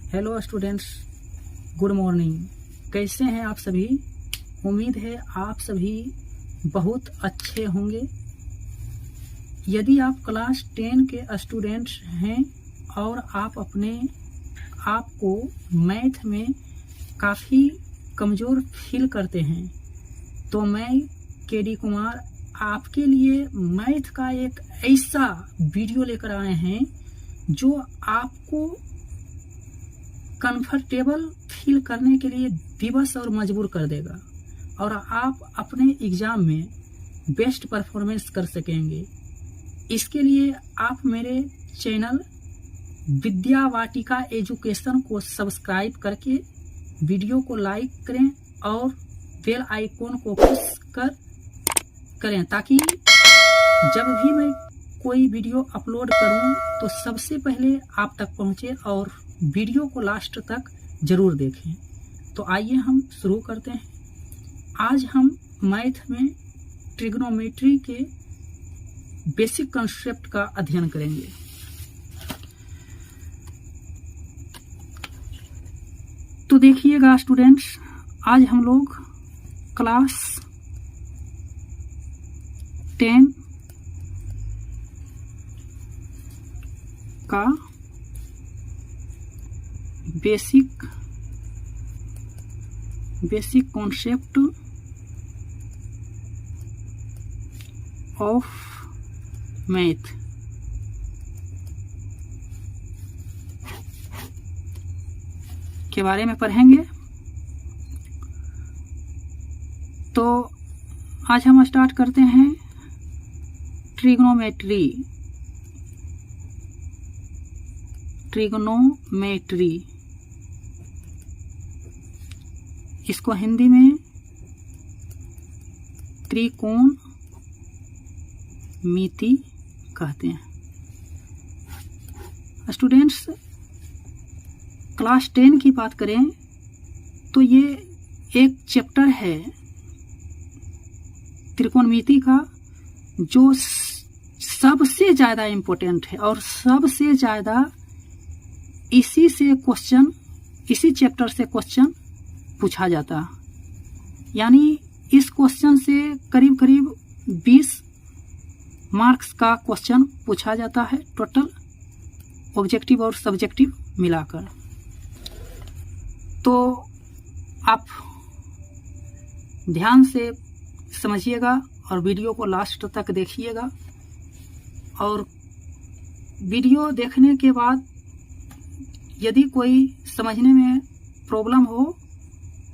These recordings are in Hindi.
Hello students, good morning. कैसे हैं आप सभी? उम्मीद है आप सभी बहुत अच्छे होंगे। यदि आप क्लास 10 के स्टूडेंट्स हैं और आप अपने आप को मैथ में काफ़ी कमज़ोर फील करते हैं तो मैं केडी कुमार आपके लिए मैथ का एक ऐसा वीडियो लेकर आए हैं जो आपको कंफर्टेबल फील करने के लिए विवश और मजबूर कर देगा और आप अपने एग्ज़ाम में बेस्ट परफॉर्मेंस कर सकेंगे। इसके लिए आप मेरे चैनल विद्या वाटिका एजुकेशन को सब्सक्राइब करके वीडियो को लाइक करें और बेल आइकॉन को प्रेस करें ताकि जब भी मैं कोई वीडियो अपलोड करूं तो सबसे पहले आप तक पहुंचे और वीडियो को लास्ट तक जरूर देखें। तो आइए हम शुरू करते हैं। आज हम मैथ में ट्रिग्नोमेट्री के बेसिक कॉन्सेप्ट का अध्ययन करेंगे। तो देखिएगा स्टूडेंट्स, आज हम लोग क्लास 10 का बेसिक कॉन्सेप्ट ऑफ मैथ के बारे में पढ़ेंगे। तो आज हम स्टार्ट करते हैं ट्रिग्नोमेट्री। इसको हिंदी में त्रिकोणमिति कहते हैं। स्टूडेंट्स, क्लास 10 की बात करें तो ये एक चैप्टर है त्रिकोणमिति का जो सबसे ज़्यादा इम्पोर्टेंट है और सबसे ज़्यादा इसी चैप्टर से क्वेश्चन पूछा जाता। यानी इस क्वेश्चन से करीब 20 मार्क्स का क्वेश्चन पूछा जाता है, टोटल ऑब्जेक्टिव और सब्जेक्टिव मिलाकर। तो आप ध्यान से समझिएगा और वीडियो को लास्ट तक देखिएगा। और वीडियो देखने के बाद यदि कोई समझने में प्रॉब्लम हो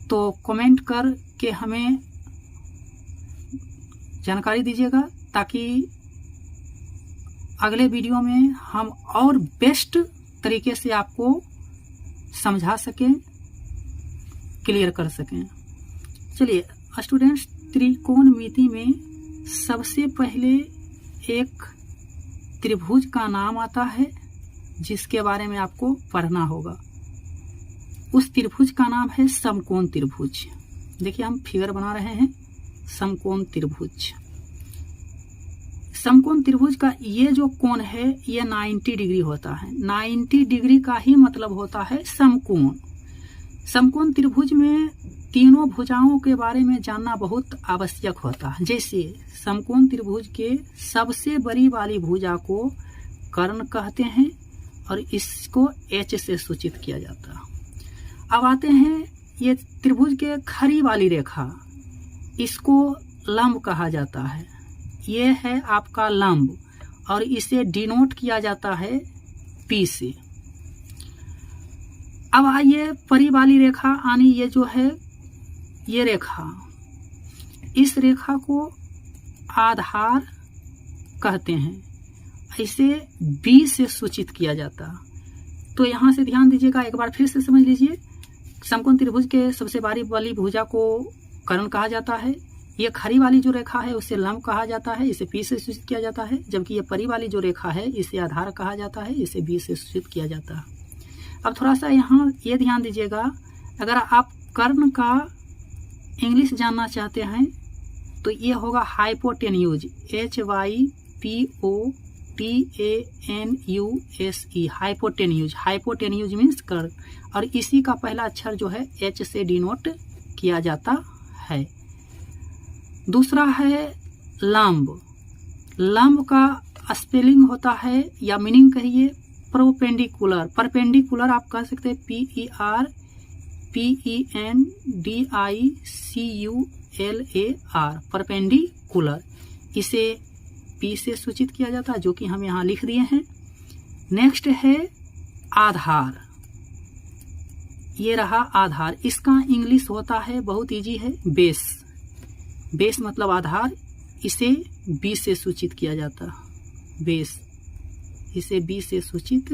तो कमेंट करके हमें जानकारी दीजिएगा ताकि अगले वीडियो में हम और बेस्ट तरीके से आपको समझा सकें, क्लियर कर सकें। चलिए स्टूडेंट्स, त्रिकोणमिति में सबसे पहले एक त्रिभुज का नाम आता है जिसके बारे में आपको पढ़ना होगा। उस त्रिभुज का नाम है समकोण त्रिभुज। देखिए हम फिगर बना रहे हैं समकोण त्रिभुज। समकोण त्रिभुज का ये जो कोण है ये 90 डिग्री होता है। 90 डिग्री का ही मतलब होता है समकोण। समकोण त्रिभुज में तीनों भुजाओं के बारे में जानना बहुत आवश्यक होता है। जैसे समकोण त्रिभुज के सबसे बड़ी वाली भुजा को कर्ण कहते हैं और इसको H से सूचित किया जाता है। अब आते हैं ये त्रिभुज के खड़ी वाली रेखा, इसको लंब कहा जाता है। ये है आपका लंब और इसे डिनोट किया जाता है P से। अब आइए परी वाली रेखा, यानी ये जो है ये रेखा, इस रेखा को आधार कहते हैं। इसे B से सूचित किया जाता। तो यहाँ से ध्यान दीजिएगा, एक बार फिर से समझ लीजिए। समकोण त्रिभुज के सबसे बड़ी वाली भुजा को कर्ण कहा जाता है। ये खड़ी वाली जो रेखा है उसे लंब कहा जाता है, इसे P से सूचित किया जाता है। जबकि ये परी वाली जो रेखा है इसे आधार कहा जाता है, इसे B से सूचित किया जाता है। अब थोड़ा सा यहाँ ये ध्यान दीजिएगा, अगर आप कर्ण का इंग्लिश जानना चाहते हैं तो ये होगा hypotenuse, HYPO TANUSE, hypotenuse. Hypotenuse means curve, और इसी का पहला अक्षर जो है H से डिनोट किया जाता है। दूसरा है लंब। लंब का स्पेलिंग होता है या मीनिंग कहिए परपेंडिकुलर। परपेंडिकुलर आप कह सकते हैं PERPENDICULAR, परपेंडिकुलर। इसे P से सूचित किया जाता है, जो कि हम यहाँ लिख दिए हैं। नेक्स्ट है आधार। ये रहा आधार। इसका इंग्लिश होता है, बहुत इजी है, बेस। बेस मतलब आधार। इसे B से सूचित किया जाता है, बेस। इसे B से सूचित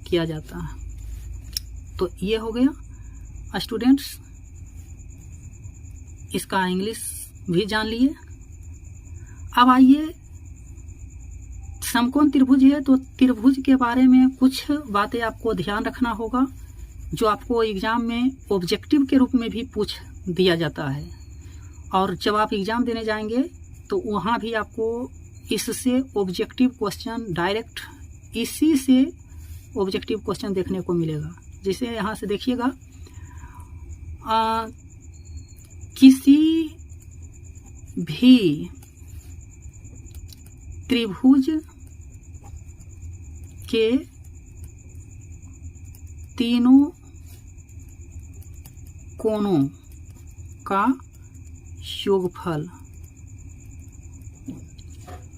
किया जाता है। तो ये हो गया स्टूडेंट्स, इसका इंग्लिश भी जान लिए। अब आइए, समकोण त्रिभुज है तो त्रिभुज के बारे में कुछ बातें आपको ध्यान रखना होगा, जो आपको एग्जाम में ऑब्जेक्टिव के रूप में भी पूछ दिया जाता है। और जब आप एग्जाम देने जाएंगे तो वहाँ भी आपको इससे ऑब्जेक्टिव क्वेश्चन, डायरेक्ट इसी से ऑब्जेक्टिव क्वेश्चन देखने को मिलेगा। जैसे यहाँ से देखिएगा, किसी भी त्रिभुज के तीनों कोणों का योगफल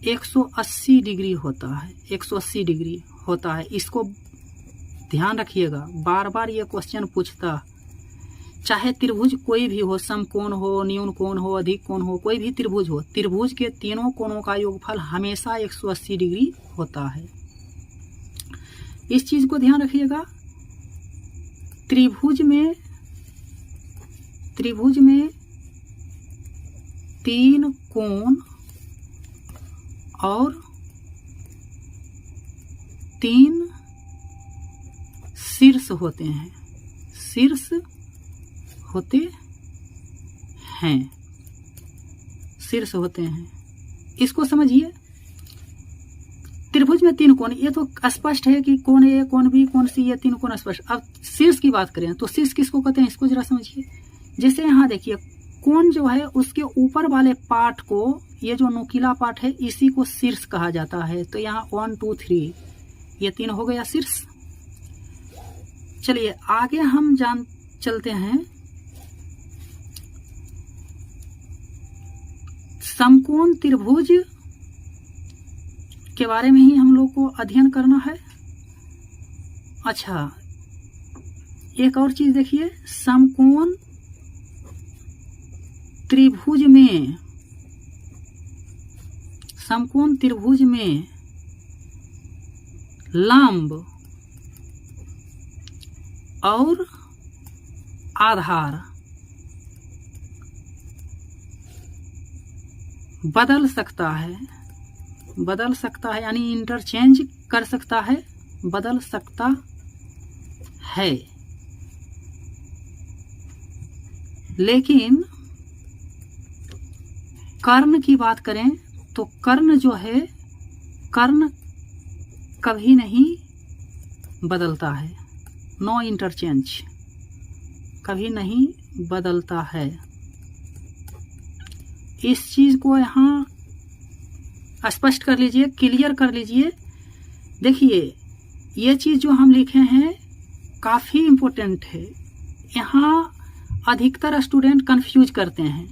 180 डिग्री होता है। 180 डिग्री होता है। इसको ध्यान रखिएगा, बार बार ये क्वेश्चन पूछता, चाहे त्रिभुज कोई भी हो, समकोण हो, न्यून कोण हो, अधिक कोण हो, कोई भी त्रिभुज हो, त्रिभुज के तीनों कोणों का योगफल हमेशा 180 डिग्री होता है। इस चीज को ध्यान रखिएगा। त्रिभुज में 3 कोण और 3 शीर्ष होते हैं। शीर्ष होते हैं, शीर्ष होते हैं। इसको समझिए। त्रिभुज में 3 कोण, ये तो स्पष्ट है कि कोण ए, कोण बी, कोण सी, ये 3 कोण स्पष्ट। अब शीर्ष की बात करें तो शीर्ष किसको कहते हैं, इसको जरा समझिए। जैसे यहाँ देखिए, कोण जो है उसके ऊपर वाले पार्ट को, ये जो नुकीला पार्ट है, इसी को शीर्ष कहा जाता है। तो यहाँ 1 2 3 ये 3 हो गया शीर्ष। चलिए आगे हम चलते हैं। समकोण त्रिभुज के बारे में ही हम लोग को अध्ययन करना है। अच्छा, एक और चीज देखिए, समकोण त्रिभुज में लंब और आधार बदल सकता है, यानी इंटरचेंज कर सकता है, बदल सकता है। लेकिन कर्ण की बात करें तो कर्ण जो है, कर्ण कभी नहीं बदलता है। नो इंटरचेंज, कभी नहीं बदलता है। इस चीज को यहाँ स्पष्ट कर लीजिए, क्लियर कर लीजिए। देखिए, ये चीज जो हम लिखे हैं काफी इम्पोर्टेंट है। यहाँ अधिकतर स्टूडेंट कंफ्यूज करते हैं,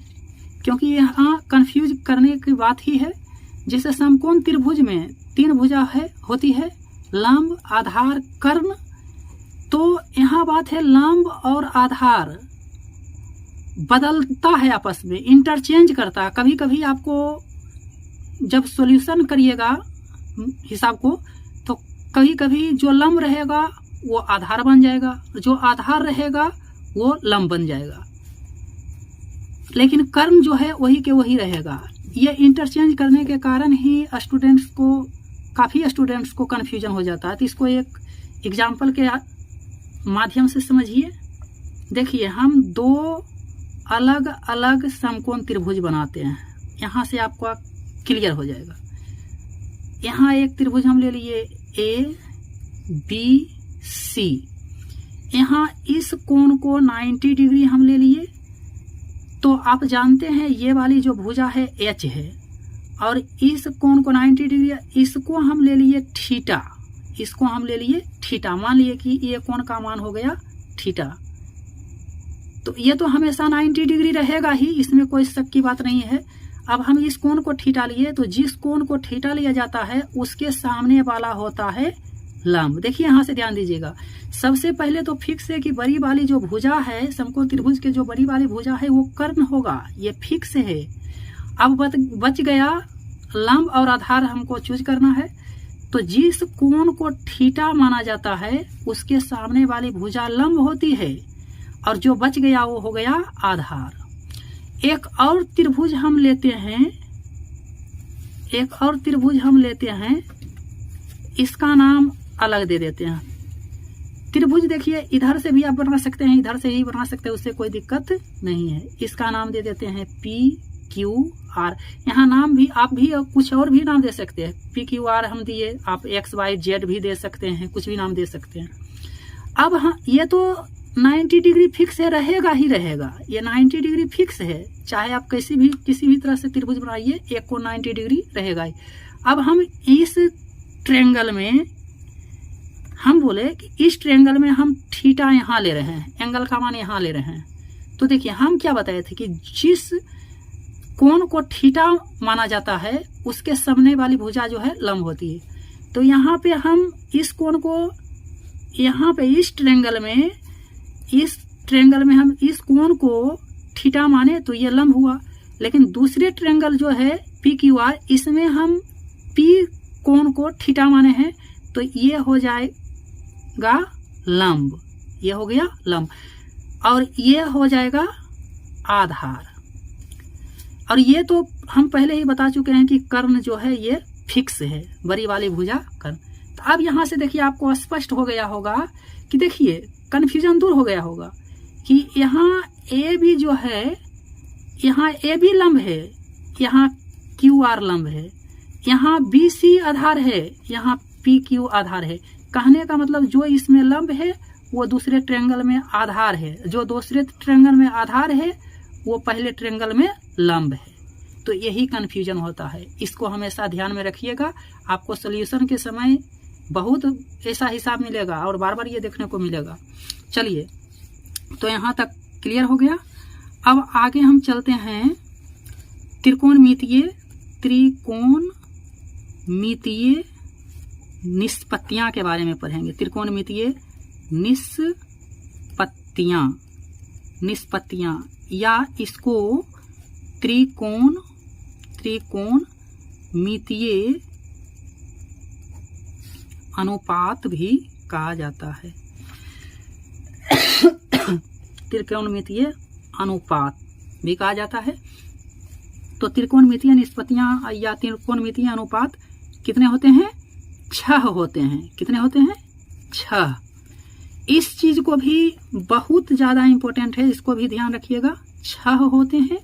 क्योंकि यहाँ कंफ्यूज करने की बात ही है। जैसे समकोण त्रिभुज में 3 भुजा होती है, लंब, आधार, कर्ण। तो यहाँ बात है लंब और आधार बदलता है, आपस में इंटरचेंज करता है। कभी कभी आपको जब सॉल्यूशन करिएगा हिसाब को, तो कभी कभी जो लंब रहेगा वो आधार बन जाएगा, जो आधार रहेगा वो लंब बन जाएगा, लेकिन कर्ण जो है वही के वही रहेगा। ये इंटरचेंज करने के कारण ही काफ़ी स्टूडेंट्स को कन्फ्यूजन हो जाता है। तो इसको एक एग्जाम्पल के माध्यम से समझिए। देखिए, हम 2 अलग अलग समकोण त्रिभुज बनाते हैं। यहाँ से आपको क्लियर हो जाएगा। यहाँ एक त्रिभुज हम ले लिए ABC, यहाँ इस कोण को 90 डिग्री हम ले लिए। तो आप जानते हैं ये वाली जो भुजा है H है, और इस कोण को 90 डिग्री, इसको हम ले लिए थीटा, इसको हम ले लिए थीटा। मान लिए कि ये कोण का मान हो गया थीटा, तो ये तो हमेशा 90 डिग्री रहेगा ही, इसमें कोई शक की बात नहीं है। अब हम इस कोण को थीटा लिए, तो जिस कोण को थीटा लिया जाता है उसके सामने वाला होता है लंब। देखिए यहाँ से ध्यान दीजिएगा, सबसे पहले तो फिक्स है कि बड़ी वाली जो भुजा है, समकोण त्रिभुज के जो बड़ी वाली भुजा है वो कर्ण होगा, ये फिक्स है। अब बच गया लंब और आधार हमको चूज करना है। तो जिस कोण को थीटा माना जाता है उसके सामने वाली भुजा लंब होती है, और जो बच गया वो हो गया आधार। एक और त्रिभुज हम लेते हैं, इसका नाम अलग दे देते हैं। त्रिभुज देखिए इधर से भी आप बना सकते हैं, इधर से ही बना सकते हैं, उससे कोई दिक्कत नहीं है। इसका नाम दे देते हैं PQR। यहाँ नाम भी आप भी कुछ और भी नाम दे सकते हैं, PQR हम दिए, आप XYZ भी दे सकते हैं, कुछ भी नाम दे सकते हैं। अब हाँ, ये तो 90 डिग्री फिक्स है, रहेगा ही रहेगा, ये 90 डिग्री फिक्स है, चाहे आप किसी भी तरह से त्रिभुज बनाइए, एक को 90 डिग्री रहेगा ही। अब हम इस ट्रायंगल में हम बोले कि इस ट्रायंगल में हम थीटा यहाँ ले रहे हैं, एंगल का मान यहाँ ले रहे हैं। तो देखिए हम क्या बताए थे कि जिस कोण को थीटा माना जाता है उसके सामने वाली भुजा जो है लंब होती है। तो यहाँ पे हम इस कोण को, यहाँ पे इस ट्रायंगल में हम इस कोण को थीटा माने तो ये लंब हुआ। लेकिन दूसरे ट्रायंगल जो है PQR, इसमें हम P कोण को थीटा माने हैं, तो ये हो जाएगा लंब, ये हो गया लंब, और ये हो जाएगा आधार। और ये तो हम पहले ही बता चुके हैं कि कर्ण जो है ये फिक्स है, बड़ी वाली भुजा कर्ण। तो अब यहाँ से देखिए आपको स्पष्ट हो गया होगा कि देखिए कन्फ्यूजन दूर हो गया होगा कि यहाँ ए भी जो है, यहाँ ए भी लंब है, यहाँ QR लंब है, यहाँ BC आधार है, यहाँ PQ आधार है। कहने का मतलब जो इसमें लंब है वो दूसरे ट्रायंगल में आधार है, जो दूसरे ट्रायंगल में आधार है वो पहले ट्रायंगल में लंब है। तो यही कन्फ्यूजन होता है, इसको हमेशा ध्यान में रखिएगा। आपको सॉल्यूशन के समय बहुत ऐसा हिसाब मिलेगा और बार बार ये देखने को मिलेगा। चलिए, तो यहाँ तक क्लियर हो गया। अब आगे हम चलते हैं त्रिकोणमितीय निष्पत्तियां के बारे में पढ़ेंगे। त्रिकोणमितीय निष्पत्तियां या इसको त्रिकोणमितीय अनुपात भी कहा जाता है। त्रिकोणमितीय अनुपात भी कहा जाता है। तो त्रिकोणमितीय निष्पत्तियां या त्रिकोणमितीय अनुपात कितने होते हैं? 6 होते हैं। कितने होते हैं? 6। इस चीज को भी बहुत ज्यादा इंपॉर्टेंट है, इसको भी ध्यान रखिएगा। 6 होते हैं।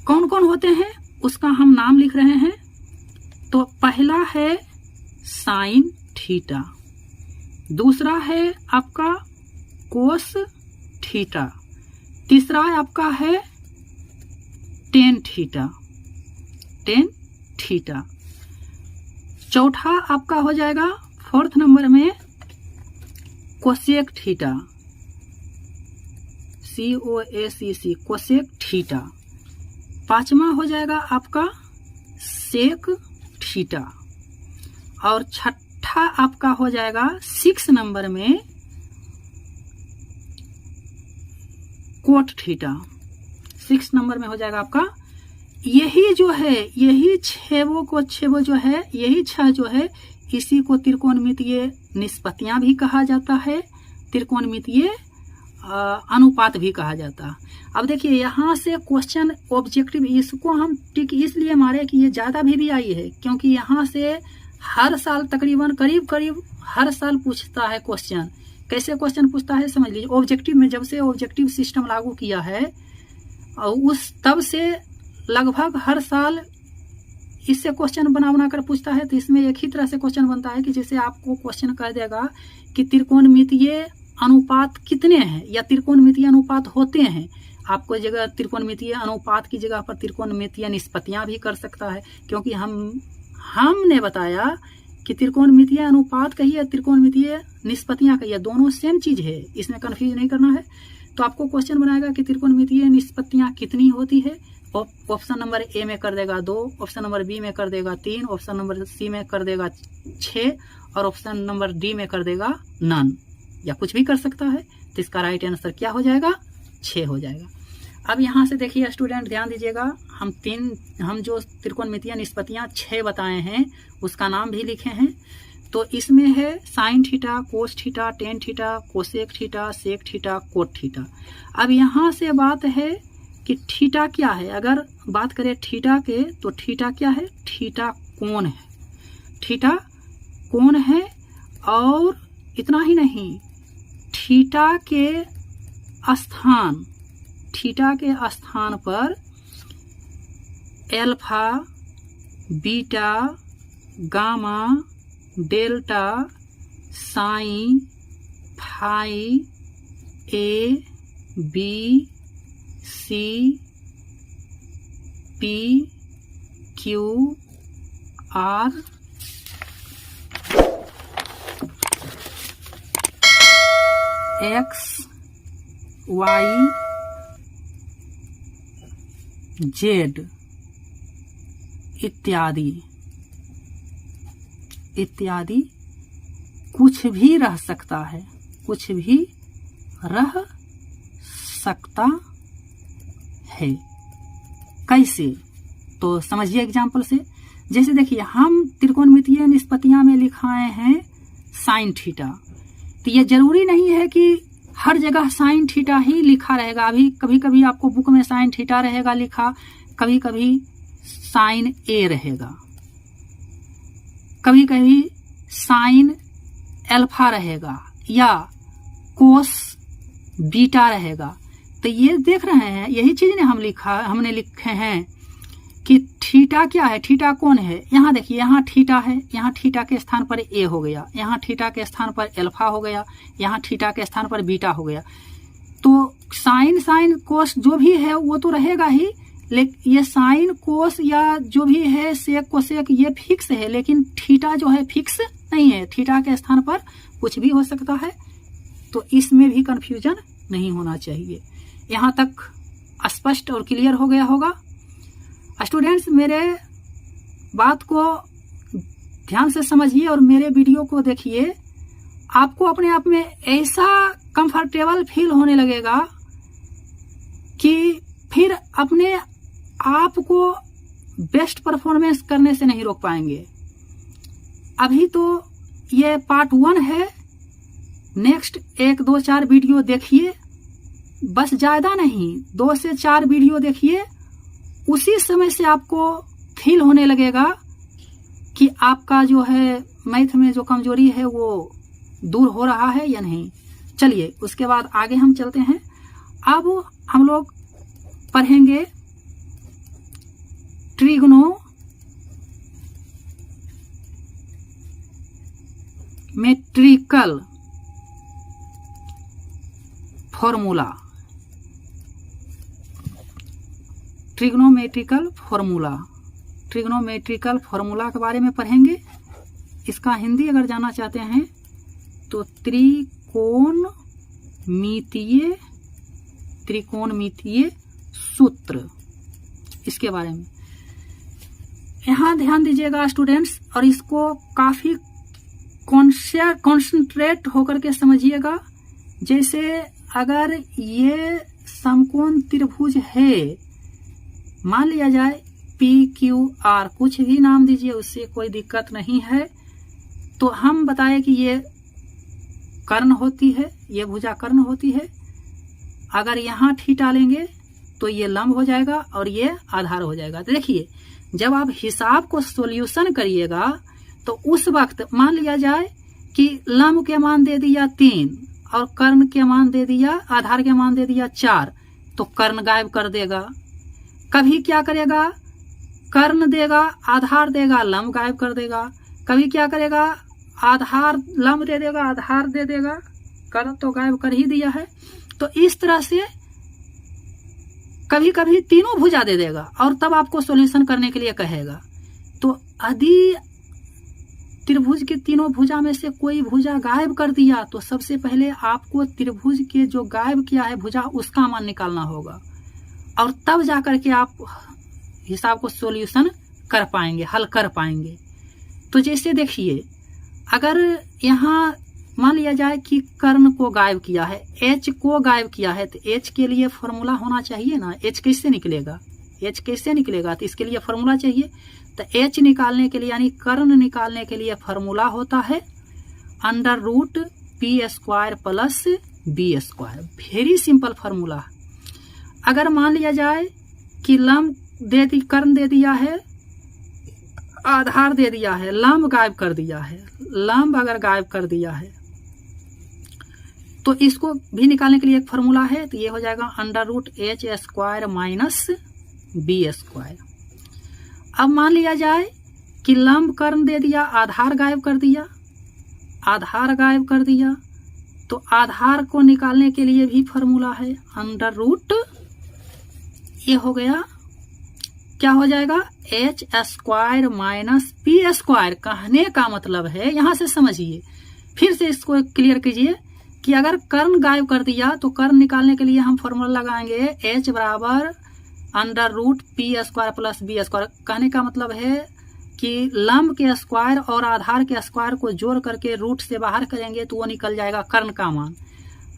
कौन कौन होते हैं उसका हम नाम लिख रहे हैं। तो पहला है साइन थीटा, दूसरा है आपका कोस थीटा, तीसरा आपका है टेन थीटा, चौथा आपका हो जाएगा 4th नंबर में cosec theta, COSEC cosec theta, 5वां हो जाएगा आपका सेक थीटा, और छठा आपका हो जाएगा 6 नंबर में कोट थीटा। 6 नंबर में हो जाएगा आपका, यही जो है, यही 6 जो है, यही 6 जो है, इसी को त्रिकोणमितीय निष्पत्तियां भी कहा जाता है, त्रिकोणमितीय अनुपात भी कहा जाता है। अब देखिए यहाँ से क्वेश्चन ऑब्जेक्टिव, इसको हम टिक इसलिए मारे कि ये ज्यादा भी आई है, क्योंकि यहाँ से हर साल तकरीबन करीब हर साल पूछता है क्वेश्चन। कैसे क्वेश्चन पूछता है समझ लीजिए। ऑब्जेक्टिव में जब से ऑब्जेक्टिव सिस्टम लागू किया है, और उस तब से लगभग हर साल इससे क्वेश्चन बना कर पूछता है, तो इसमें एक ही तरह से क्वेश्चन बनता है कि जैसे आपको क्वेश्चन कह देगा कि त्रिकोणमितीय अनुपात कितने हैं या त्रिकोणमितीय अनुपात होते हैं। आपको जगह त्रिकोणमितीय अनुपात की जगह पर त्रिकोणमितीय निष्पत्तियां भी कर सकता है, क्योंकि हमने बताया कि त्रिकोणमितीय अनुपात कहिए त्रिकोणमितीय निष्पत्तियां कहिए, दोनों सेम चीज है, इसमें कंफ्यूज नहीं करना है। तो आपको क्वेश्चन बनाएगा कि त्रिकोणमितीय निष्पत्तियां कितनी होती है। ऑप्शन नंबर ए में कर देगा 2, ऑप्शन नंबर बी में कर देगा 3, ऑप्शन नंबर सी में कर देगा 6 और ऑप्शन नंबर डी में कर देगा नन, या कुछ भी कर सकता है। तो इसका राइट आंसर क्या हो जाएगा? 6 हो जाएगा। अब यहाँ से देखिए स्टूडेंट, ध्यान दीजिएगा, हम जो त्रिकोणमितीय निष्पत्तियां 6 बताए हैं उसका नाम भी लिखे हैं। तो इसमें है sine theta, cos theta, tan theta, cosec theta, sec theta, cot theta. अब यहाँ से बात है कि थीटा क्या है। अगर बात करें थीटा के, तो थीटा क्या है? थीटा कोण है, थीटा कोण है। और इतना ही नहीं, थीटा के स्थान पर alpha, beta, gamma, delta, sine, phi, A, B, C, P, Q, R, X, Y, Z इत्यादि कुछ भी रह सकता है, कुछ भी रह सकता है। कैसे? तो समझिए एग्जाम्पल से। जैसे देखिए, हम त्रिकोणमितीय निष्पत्तियां में लिखाए हैं साइन थीटा, तो ये जरूरी नहीं है कि हर जगह साइन थीटा ही लिखा रहेगा। अभी कभी कभी आपको बुक में साइन थीटा रहेगा लिखा, कभी कभी साइन ए रहेगा, कभी कभी साइन एल्फा रहेगा या कोस बीटा रहेगा। तो ये देख रहे हैं, यही चीज ने हमने लिखे हैं कि थीटा क्या है, थीटा कौन है। यहाँ देखिए, यहाँ थीटा है, यहाँ थीटा के स्थान पर ए हो गया, यहाँ थीटा के स्थान पर एल्फा हो गया, यहाँ थीटा के स्थान पर बीटा हो गया। तो साइन कोस जो भी है वो तो रहेगा ही, लेकिन ये साइन कोस या जो भी है सेक कोसेक ये फिक्स है, लेकिन थीटा जो है फिक्स नहीं है, थीटा के स्थान पर कुछ भी हो सकता है। तो इसमें भी कंफ्यूजन नहीं होना चाहिए। यहाँ तक स्पष्ट और क्लियर हो गया होगा। स्टूडेंट्स, मेरे बात को ध्यान से समझिए और मेरे वीडियो को देखिए। आपको अपने आप में ऐसा कंफर्टेबल फील होने लगेगा कि फिर अपने आप को बेस्ट परफॉर्मेंस करने से नहीं रोक पाएंगे। अभी तो ये पार्ट 1 है, नेक्स्ट 1, 2, 4 वीडियो देखिए, बस ज्यादा नहीं, 2 से 4 वीडियो देखिए। उसी समय से आपको फील होने लगेगा कि आपका जो है मैथ में जो कमजोरी है वो दूर हो रहा है या नहीं। चलिए उसके बाद आगे हम चलते हैं। अब हम लोग पढ़ेंगे ट्रिग्नोमेट्रिकल फॉर्मूला। ट्रिग्नोमेट्रिकल फॉर्मूला के बारे में पढ़ेंगे। इसका हिंदी अगर जानना चाहते हैं तो त्रिकोणमितीय सूत्र, इसके बारे में यहाँ ध्यान दीजिएगा स्टूडेंट्स, और इसको काफी कॉन्सेंट्रेट होकर के समझिएगा। जैसे अगर ये समकोण त्रिभुज है, मान लिया जाए PQR, कुछ भी नाम दीजिए, उससे कोई दिक्कत नहीं है। तो हम बताए कि ये कर्ण होती है, ये भुजा कर्ण होती है। अगर यहाँ थीटा लेंगे तो ये लंब हो जाएगा और ये आधार हो जाएगा। तो देखिए, जब आप हिसाब को सॉल्यूशन करिएगा तो उस वक्त मान लिया जाए कि लंब के मान दे दिया 3 और कर्ण के मान दे दिया, आधार के मान दे दिया 4, तो कर्ण गायब कर देगा। कभी क्या करेगा, कर्ण देगा, आधार देगा, लंब गायब कर देगा। कभी क्या करेगा, आधार लंब दे देगा, आधार दे देगा, कर्ण तो गायब कर ही दिया है। तो इस तरह से कभी कभी तीनों भुजा दे देगा और तब आपको सॉल्यूशन करने के लिए कहेगा। तो यदि त्रिभुज के तीनों भुजा में से कोई भुजा गायब कर दिया तो सबसे पहले आपको त्रिभुज के जो गायब किया है भुजा उसका मान निकालना होगा और तब जाकर के आप हिसाब को सॉल्यूशन कर पाएंगे, हल कर पाएंगे। तो जैसे देखिए, अगर यहाँ मान लिया जाए कि कर्ण को गायब किया है, एच को गायब किया है, तो एच के लिए फॉर्मूला होना चाहिए ना। एच कैसे निकलेगा, एच कैसे निकलेगा, तो इसके लिए फॉर्मूला चाहिए। तो एच निकालने के लिए यानी कर्ण निकालने के लिए फॉर्मूला होता है √p² plus b²। Very simple formula. अगर मान लिया जाए कि लंब दे दी, कर्ण दे दिया है, आधार दे दिया है, लंब गायब कर दिया है, लंब अगर गायब कर दिया है तो इसको भी निकालने के लिए एक फॉर्मूला है। तो ये हो जाएगा √h² माइनस b²। अब मान लिया जाए कि लंब कर्ण दे दिया, आधार गायब कर दिया, आधार गायब कर दिया, तो आधार को निकालने के लिए भी फॉर्मूला है √ ये हो गया, क्या हो जाएगा, h² माइनस p²। कहने का मतलब है, यहां से समझिए, फिर से इसको क्लियर कीजिए कि अगर कर्ण गायब कर दिया तो कर्ण निकालने के लिए हम फॉर्मूला लगाएंगे h बराबर √p² प्लस b²। कहने का मतलब है कि लंब के स्क्वायर और आधार के स्क्वायर को जोड़ करके रूट से बाहर करेंगे तो वो निकल जाएगा कर्ण का मान।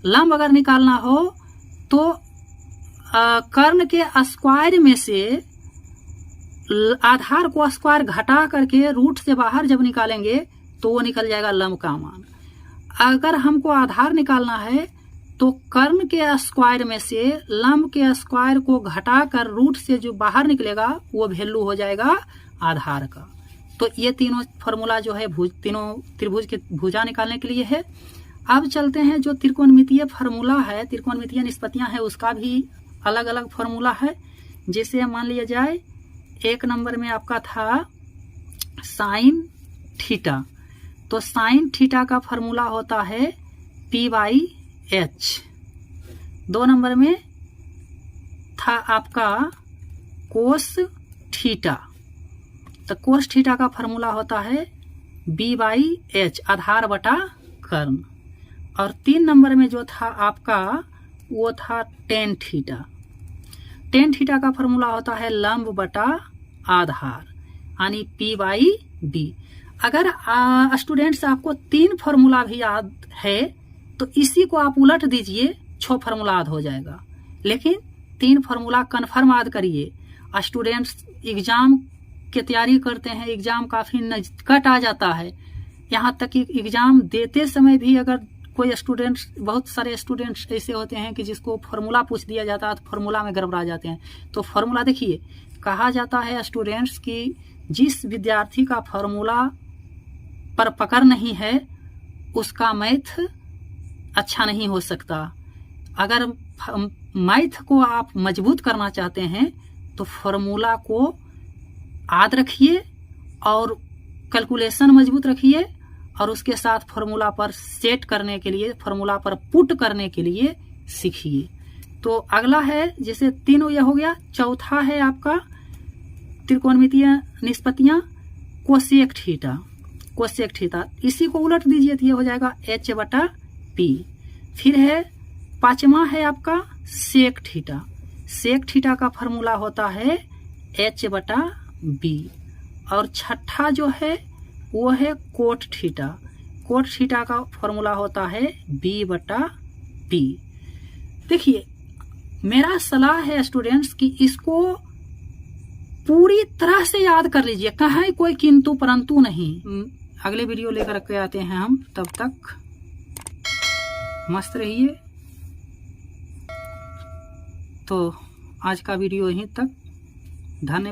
लंब अगर निकालना हो तो कर्ण के स्क्वायर में से आधार को स्क्वायर घटा करके रूट से बाहर जब निकालेंगे तो वो निकल जाएगा लंब का मान। अगर हमको आधार निकालना है तो कर्ण के स्क्वायर में से लंब के स्क्वायर को घटाकर रूट से जो बाहर निकलेगा वो वैल्यू हो जाएगा आधार का। तो ये तीनों फॉर्मूला जो है तीनों त्रिभुज के भुजा निकालने के लिए है। अब चलते हैं जो त्रिकोणमितीय फार्मूला है, त्रिकोणमितीय निष्पत्तियां हैं, उसका भी अलग अलग फार्मूला है। जैसे मान लिया जाए एक नंबर में आपका था साइन थीटा, तो साइन थीटा का फार्मूला होता है p/h। 2 नंबर में था आपका कोस थीटा, तो कोस थीटा का फार्मूला होता है b/h, आधार बटा कर्ण। और 3 नंबर में जो था आपका वो था टेन थीटा। टेन थीटा का फार्मूला होता है लंब बटा आधार यानी p/b। अगर स्टूडेंट्स आपको 3 फार्मूला भी याद है तो इसी को आप उलट दीजिए, 6 फार्मूला याद हो जाएगा। लेकिन 3 फार्मूला कन्फर्म याद करिए। स्टूडेंट्स एग्जाम की तैयारी करते हैं, एग्जाम काफी नजदीक आ जाता है, यहाँ तक कि एग्जाम देते समय भी अगर कोई स्टूडेंट्स, बहुत सारे स्टूडेंट्स ऐसे होते हैं कि जिसको फार्मूला पूछ दिया जाता है तो फार्मूला में गड़बड़ा जाते हैं। तो फार्मूला देखिए, कहा जाता है स्टूडेंट्स कि जिस विद्यार्थी का फार्मूला पर पकड़ नहीं है उसका मैथ अच्छा नहीं हो सकता। अगर मैथ को आप मजबूत करना चाहते हैं तो फार्मूला को याद रखिए और कैलकुलेशन मजबूत रखिए और उसके साथ फार्मूला पर सेट करने के लिए, फार्मूला पर पुट करने के लिए सीखिए। तो अगला है, जैसे 3 यह हो गया। चौथा है आपका त्रिकोणमितीय निष्पत्तियां कोसेक थीटा। कोसेक थीटा इसी को उलट दीजिए तो ये हो जाएगा h/p। फिर है 5वां है आपका सेक थीटा। सेक थीटा का फार्मूला होता है h/b। और 6ठा जो है वो है कोट थीटा। कोट थीटा का फॉर्मूला होता है b/p। देखिए, मेरा सलाह है स्टूडेंट्स कि इसको पूरी तरह से याद कर लीजिए, कहीं कोई किंतु परंतु नहीं। अगले वीडियो लेकर के आते हैं हम, तब तक मस्त रहिए। तो आज का वीडियो यहीं तक, धन्यवाद।